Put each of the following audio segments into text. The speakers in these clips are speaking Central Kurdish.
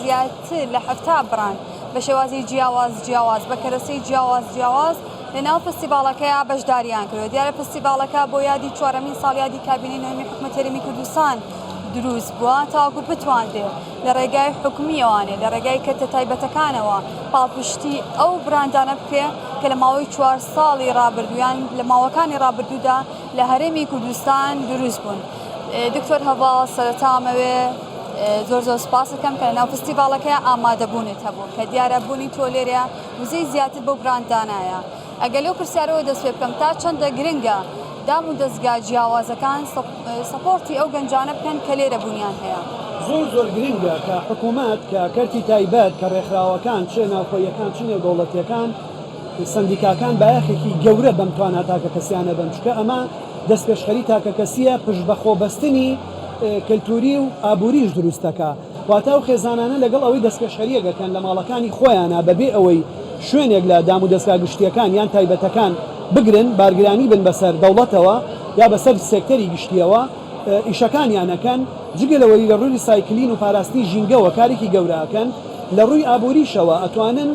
زیاتر لە 70 براند بە شێوازی جیاواز بە کەرەسەی جیاواز لەناو فستیڤالەکەیە بەشداریان کردو. دیارە فستیڤالەکە بۆ یادی 4مین ساڵ یادی کابینەی نوێنەری حکوومەتی هەرێمی کوردستان دروست بووە تاوەکو بتوانرێت لە ڕێگای حکومیەوانێ لە ڕێگای کەتە تایبەتەکانەوە پاڵپشتی ئەو براندانە بکرێ کە لە ماوەی 4 ساڵی ڕابردویان لە ماوەکانی ڕابردوودا لە هەرێمی کوردستان دروست بوون. دکتۆر هەڤاڵ سەرەتامەوێ زۆر سپاس دەکەم کە لەناو فستیڤالەکەیە ئامادەبوونت هەبوو کە دیارە بوونی تۆ لێرە وزەی زیاتر بەو براندانایە. ئەگەر لەو پرسیارەوە دەست پێ بکەم تا چەندە گرنگە دام و دەستگا جیاوازەکان سەپۆرتی ئەو گەنجانە بکەن کە لێرە بوونیان هەیە؟ زۆر گرنگە کە حکوومەت کە کەرتی تایبەت کە ڕێکخراوەکان چێ ناوخۆیەکان چ نێودەوڵەتیەکان سندیکاکان بایەخێکی گەورە بەم توانە تاکە کەسیانە بم چکە ئەمە دەستپێشخەری تاکە کەسیە پشت بە خۆبەستنی کللتوری و ئابووریش دروستەکە واتە و خێزانانە لەگەڵ ئەوەی دەستپێشخەریەکەکەن لە ماڵەکانی خۆیانە بەبێ ئەوەی شوێنێک لە دام و دەستگا گشتیەکان یان تایبەتەکان بگرن بارگرانی بن بەسەر دەوڵەتەوە یا بەسەر سێکتەری گشتیەوە ئیشەکانیانەکەن جگەلەوەی لە ڕووی سایکلین و پاراستی ژینگەوە کارێکی گەوراکەن لە ڕووی ئابووریشەوە ئەتوانن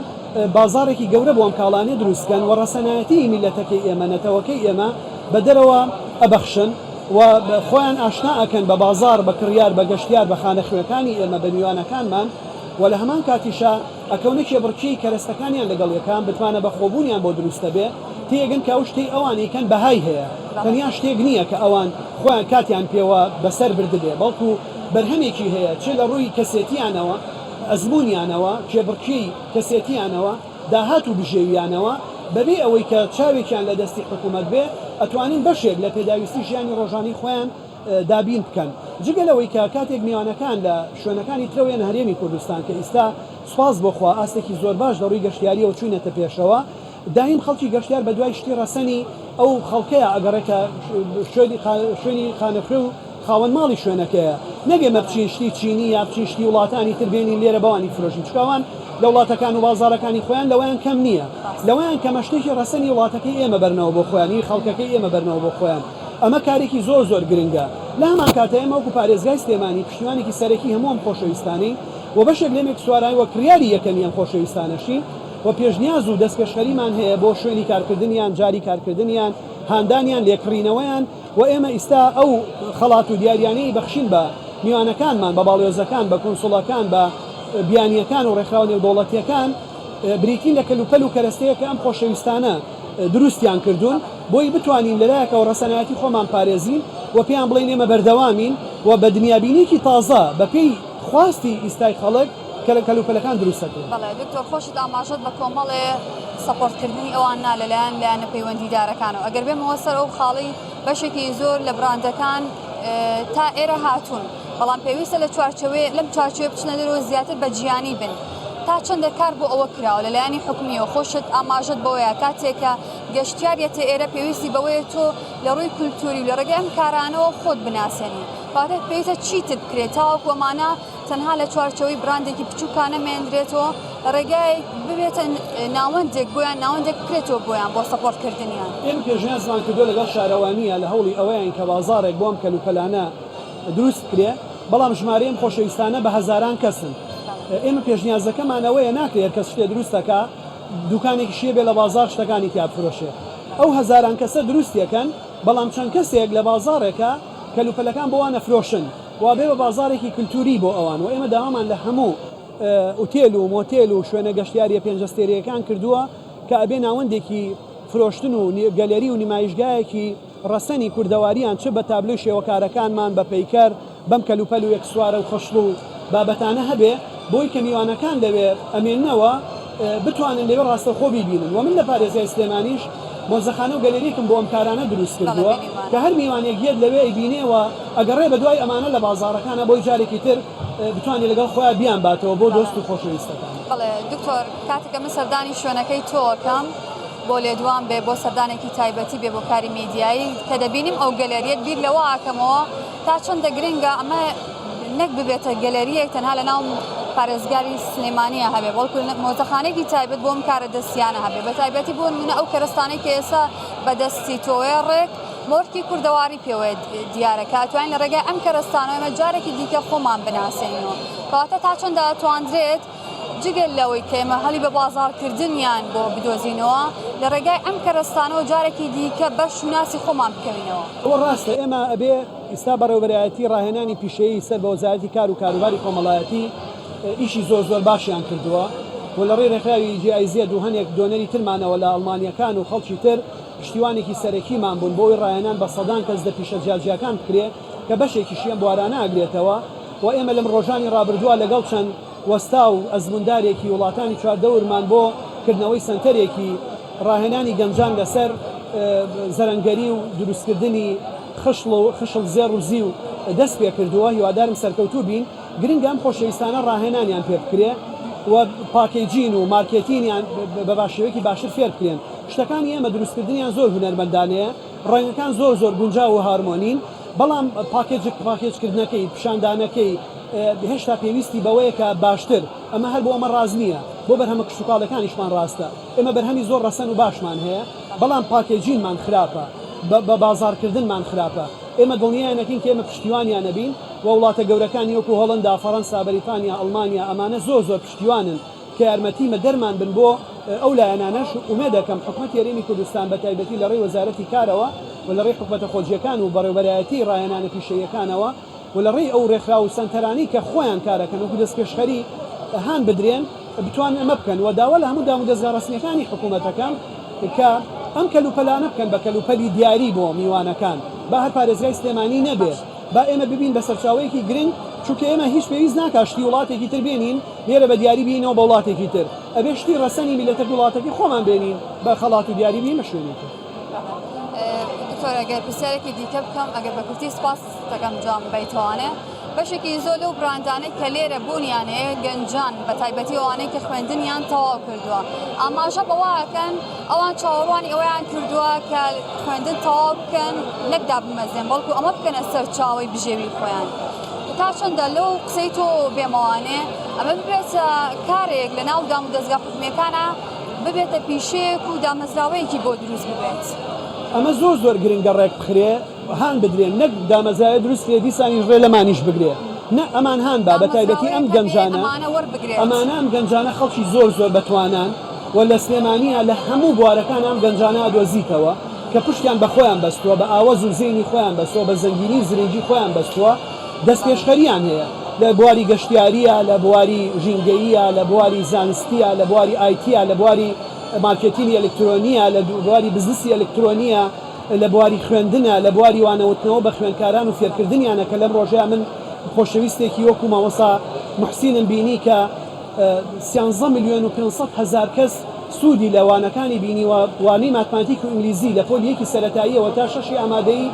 بازارێکی گەورە بۆ ئەم کاڵانێ دروستکەن و ڕەسەنایەتی میلەتەکەی ئێمە نەتەوەکەی ئێمە بە دەرەوە ئەبەخشن و خۆیان ئاشنا ئەکەن بە بازار بە کڕیار بە گەشتیار بە خانەخوێەکانی ئێمە بە میوانەکانمان و لە هەمان کاتیشە ئەکەونێکی بڕکیی کەرەستەکانیان لەگەڵ یەکان بتوانە بە خۆبوونیان بۆ دروستە بێ تێگەن کە ئەو شتەی ئەوانیکەن بەهای هەیە تەنیا شتێک نییە کە ئەوان خۆیان کاتیان پێوە بەسەر بردبێ بەڵکو بەرهەمێکی هەیە چێ لە ڕووی کەسێتیانەوە ئەزممویانەوە کێبڕکی کەسێتیانەوە داهات و بژێویانەوە بەبێ ئەوەی کە چاوێکیان لە دەستی حکوومەت بێ ئەتوانین بەشێک لە پێداویستی ژیانی ڕۆژانی خۆیان دابین بکەن جگەلەوەی کە کاتێک میوانەکان لە شوێنەکانی ترەوێن هەرێمی کوردستان کە ئێستا سوپاس بۆخوا ئاستێکی زۆر باش لە ڕووی گەشتیاریەوە چوونەتە پێشەوە دایم خەڵکی گەشتیار بە دوای شتی ڕەسەنی ئەو خەڵکەیە ئەگەڕێکە شوێنی خانەخوێ و خاوەن ماڵی شوێنەکەیە نەگەمە بچین شتی چینی یا بچین شتی وڵاتانی تر بێنین لێرە بەوانی فرۆشین چکاوان لە وڵاتەکان و بازارەکانی خۆیان لەوەیان کەم نییە لەوەیان کەمە شتێکی ڕەسەنی وڵاتەکەی ئێمە بەرنەوە بۆ خۆیانی خەڵکەکەی ئێمە بەرنەوە بۆ خۆیان ئەمە کارێکی زۆر گرنگە لە هەمان کاتە ئێمە وەکو پارێزگای سلێمانی پشتیوانێکی سەرەکی هەموو ئەم خۆشەویستانی و بەشێک لەمێک سوارایی وە کریاری یەکەمی ئەم خۆشەویستانەشین و پێشنیاز و دەستپێشخەریمان هەیە بۆ شوێنی کارکردنیان جاری کارکردنیان هاندانیان لێکڕینەوەیان و ئێمە ئێستا ئەو خەڵات و دیاریانەی بەخشین بە میوانەکانمان بە باڵێۆزەکان بە کۆنسوڵەکان بە بیانیەکان و ڕێکخراو نێودەوڵەتیەکان بریتین لە کەلوپەل و کەرەستەیە کە ئەم خۆشەویستانە دروستیان کردوون بۆی بتوانین لەلایەکەوە ڕەسەنایەتی خۆمان پارێزین و پێیان بڵێن ئێمە بەردەوامین و بە دنیابینێکی تازە بەپێی خواستی ئیستای خەڵک کە لە کەلوپەلەکان دروستەکەن. بەڵێ دکتۆر خۆشت ئاماژەت بە کۆمەڵێ سەپۆرتکردنی ئەوان نا لەلایەن لایەنە پەیوەندیدارەکانەوە ئەگەر بێمەوە سەر ئەو خاڵی بەشێکی زۆر لە براندەکان تا ئێرە هاتوون بەڵام پێویستە لە لەم چارچوێ بچنە دەرەوە زیاتر بە جیانی بن تا چەندە کار بۆ ئەوە کراوە لەلایەنی حکومیەوە خۆشت ئاماژەت بەوەیە کاتێکە گەشتیارێتە ئێرە پێویستی بەوەیە تۆ لە ڕووی کولتوری و لە ڕێگەی ئەم کارانەوە خۆت بناسێنی بابەت پێویستە چیتر بکرێت تاوەکو ئەمانە تەنها لە چوارچەوەی براندێکی بچووکانە مێنرێتەوە لە ڕێگای ببێتە ناوەندێک بۆیان ناوەندێک بکرێتەوە بۆیان بۆ سەپۆرتکردنیان. ئێمە پێشنیان زمان کردو لەگەڵ شارەوانیە لە هەوڵی ئەوەیان کە بازارێک بۆم کەلوپەلانە دروست کرێ بەڵام ژمارەیەم خۆشەویستانە بە هەزاران کەسن. ئێمە پێشنیازەکەمانەوەیە ناکرێت کەس شتێ دروستەکە دوکانێکی شیە بێ لە بازار شتەکانی تیا بفرۆشێ ئەو هەزاران کەسە دروستیەکەن بەڵام چەند کەسێک لە بازارێکە کەلوپەلەکان بۆوانە فرۆشن وا بێ بە بازارێکی کللتوری بۆ ئەوان و ئێمە داوامان لە هەموو ئوتێل و مۆتێل و شوێنە گەشتیاریە پێنجەستێریەکان کردووە کە ئەبێ ناوەندێکی فرۆشتن و گەلێری و نمایشگایەکی ڕەسەنی کوردەواریان چ بە تابلۆی شێوەکارەکانمان بە پەیکەر بەم کەلوپەل و یەکسوارە و خەشڵ و بابەتانە هەبێ بۆی کە میوانەکان لەوێ ئەمێننەوە بتوانن لەوێ ڕاستەخۆ بیبینن و من لە پارێزگای سلێمانیش مۆزەخانە و گەلەریەکم بۆ ئەم کارانە دروست کردووە کە هەر میوانێک گێت لەوێ ئەیبینێەوە ئەگەڕێ بە دوای ئەمانە لە بازارەکانە بۆی جارێکی تر بتوانێت لەگەڵ خۆیان بیان باتەوە بۆ دۆست و خۆشەویستەکان. بەڵێ دکتۆر کاتێکە من سەردانی شوێنەکەی تۆکەم بۆ لێدوان بێ بۆ سەردانێکی تایبەتی بێ بۆ کاری میدیایی کە دەبینیم ئەو گەلەریەت بیر لەوە ئاکەمەوە تا چەندە گرنگە ئەمە نەک ببێتە گەلەریەک تەنها لە ناو پارێزگاری سلێمانیە هەبێ بەڵکو مۆزەخانەیەکی تایبەت بۆم کارە دەستیانە هەبێ بە تایبەتی بۆ نمونە ئەو کەرستانەی کە ئێستا بەدەستی تۆوێ ڕێک مۆرکی کوردەواری پێوە دیارەکە توانین لە ڕێگای ئەم کەرستانەوە ئێمە جارێکی دیکە خۆمان بناسێنەوە کەواتە تا چەندە ئەتوانرێت جگەل لەوەی کە ئێمە هەڵی بە بازاڕکردنیان بۆ بدۆزینەوە لە ڕێگای ئەم کەرستانەوە جارێکی دیکە بەش و ناسی خۆمان بکەوینەوە. ئەوە ڕاستە ئێمە ئەبێ ئێستا بەڕێوەبەرایەتی ڕاهێنانی پیشەیی سەر بە وەزارەتی کار و کاروباری کۆمەڵایەتی ئیشی زۆر باشیان کردووە و لە ڕێ ڕێکخراوی GIZ و هەنێک دۆنەری ترمانەوە لە ئەڵمانیەکان و خەڵکی تر پشتیوانێکی سەرەکیمان بوون بۆی ڕاهێنان بە سەدان کەس دە پیشە جیاجیەکان بکرێ کە بەشێکیشیان بوارانە ئەگرێتەوە و ئێمە لەم ڕۆژانی ڕابردووە لەگەڵ چەند وەستا و ئەزموندارێکی وڵاتانی چواردەورمان بۆ کردنەوەی سنتەرێکی ڕاهێنانی گەنجان لەسەر زەرەنگەری و دروستکردنی خشڵ زێڕ و زی و دەست پێ کردووە هیوادارم سەرکەوتوو بین گرنگە ئەم خۆشەویستانە ڕاهێنانیان پێ بکرێ و پاکێجین و مارکێتینیان بە باشێوەیەکی باشتر فێر بکرێن شتەکانی ئێمە دروستکردنیان زۆر هونەرمەندانەیە ڕەنگەکان زۆر گونجاو و هارمۆنین بەڵام پاکێجکردنەکەی پیشاندانەکەی هێشتا پێویستی بەوەیە کە باشتر ئەمە هەر بۆ ئەمە ڕاز نییە بۆ بەرهەمە کشتتوکاڵەکانیشمان ڕاستە ئێمە بەرهەمی زۆر ڕەسەن و باشمان هەیە بەڵام پاکێجینمان خراپە بە بازارکردنمان خراپە ئێمە دڵنیایەنەکەین کە ئێمە پشتیوانیان نەبین و وڵاتە گەورەکانی وەکو هۆڵەندا فەڕەنسا بەریتانیا ئەڵمانیا ئەمانە زۆر پشتیوانن کە یارمەتیمە دەرمان بن بۆ ئەو لایەنانەش ئومێ دەکەم حکومەتی هەرێمی کوردستان بە تایبەتی لە ڕێی وەزارەتی کارەوە و لە ڕێی حکومەتە خۆجیەکان و بەڕێوەبەرایەتی ڕاهێنانە پیشەیەکانەوە و لە ڕێی ئەو ڕێکخرا و سەنتەرانی کە خۆیان کارەکەن وەکو دەستپێشخەری هان بدرێن بتوان ئەمە بکەن و داوا لە هەموو دام و دەستگا ڕەسمیەکانی حکوومەتەکان کە ئەم کەلوپەلانە بکەن بە کەلوپەلی دیاری بۆ میوانەکان با هەر پارێزگای سلێمانی نەبێت با ئێمە ببین بە سەرچاوەیەکی گرنگ چونکە ئێمە هیچ پێویست ناکاشتی وڵاتێکی تر بێنین لێرە بە دیاری بینەوە بە وڵاتێکی تر ئەبێ شتی ڕەسەنی میلەتە وڵاتێکی خۆمان بێنین بە خەڵات و دیاری بینە شوێنێکی دکتۆر ئەگەر پرسیارێکی دیکە بکەم ئەگەر بە کورتی سپاس دەکەم جام بەیتوانێ بەشێکی زۆر لەو براندانەی کە لێرە بوونیانەیە گەنجان بە تایبەتی ئەوانەی کە خوێندنیان تەواو کردووە ئاماژە بەواکەن ئەوان چاوەڕوانی ئەویان کردووە کە خوێندن تەواو بکەن نەکدا بمەزێن بەڵکو ئەمە بکەنە سەر چاوەی بژێوی خۆیان تا چەندە لەو قسەی تۆ بێمەوانێ ئەمە ببێتە کارێک لە ناو دام و دەستگا حکومەکانە ببێتە پیشەیەک و دامەزراوەیەکی بۆ دروست ببێت ئەمە زۆر گرنگە ڕێک بخرێ هان بدرێن نەک دامەزایە دروست لێ دیسانی ڕێ لەمانیش بگرێ نە ئەمان هان بە تایبەتی ئەم گەنجانە ئەمانە ئەم گەنجانە خەڵکی زۆر بەتوانان و لە سلێمانیە لە هەموو بوارەکان ئەم گەنجانە دۆزیتەوە کە پشتیان بە خۆیان بەستووە بە ئاوەز و زەینی خۆیان بەستووە بە زەنگینی و زرنگی خۆیان بەستووە دەستپێشخەریان هەیە لە بواری گەشتیاریە لە بواری ژینگەییە لە بواری زانستیە لە بواری ئایتیە لە بواری مارکێتینی ئەلکترۆنیە لە بواری بزنسی ئەلکترۆنیە لە بواری خوێندنە لە بواری وانەوتنەوە بە خوێندکاران و فێرکردنیانە کە لەم ڕۆژەیە من خۆشەویستێکی وەکو مامۆستا محسینم بینی کە 13,500,000 کەس سوودی لە وانەکانی بینی و وانەی ماتماتیک و ئینگلیزی لە پۆلیەکی سەرەتاییەوە تا 6 ئامادەیی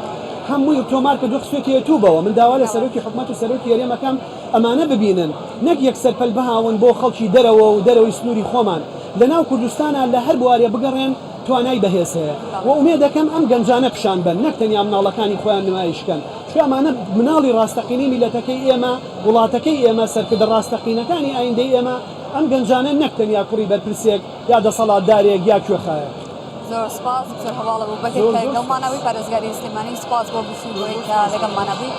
هەمووی ئۆتۆمارکە دو قسوێتی یوتیوبەوە من داوا لە سەرۆکی حکومەت و سەرۆکی هەرێمەکەم ئەمانە ببینن نەک یەکسەر پەلبەهاون بۆ خەڵکی دەرەوە و دەرەوەی سنووری خۆمان لەناو کوردستانە لە هەر بوارێ بگەڕێن توانای بەهێز هەیە و ئومێ دەکەم ئەم گەنجانە پیشان بن نەک تەنیا مناڵەکانی خۆیان نمایشکەن چون ئەمانە مناڵی ڕاستەقینی میلەتەکەی ئێمە وڵاتەکەی ئێمە سەرکردە ڕاستەقینەکانی ئایندەی ئێمە ئەم گەنجانە نەک تەنیا کوڕی بەرپرسێک یا دەسەڵاتدارێک یا کوێخایە زۆر سپاس دکتۆر هەواڵە بوو بەکەی لەگەڵمانەوەی پارێزگاری سلێمانی سپاس بۆ بچوو بۆی کە لەگەڵمانە بووی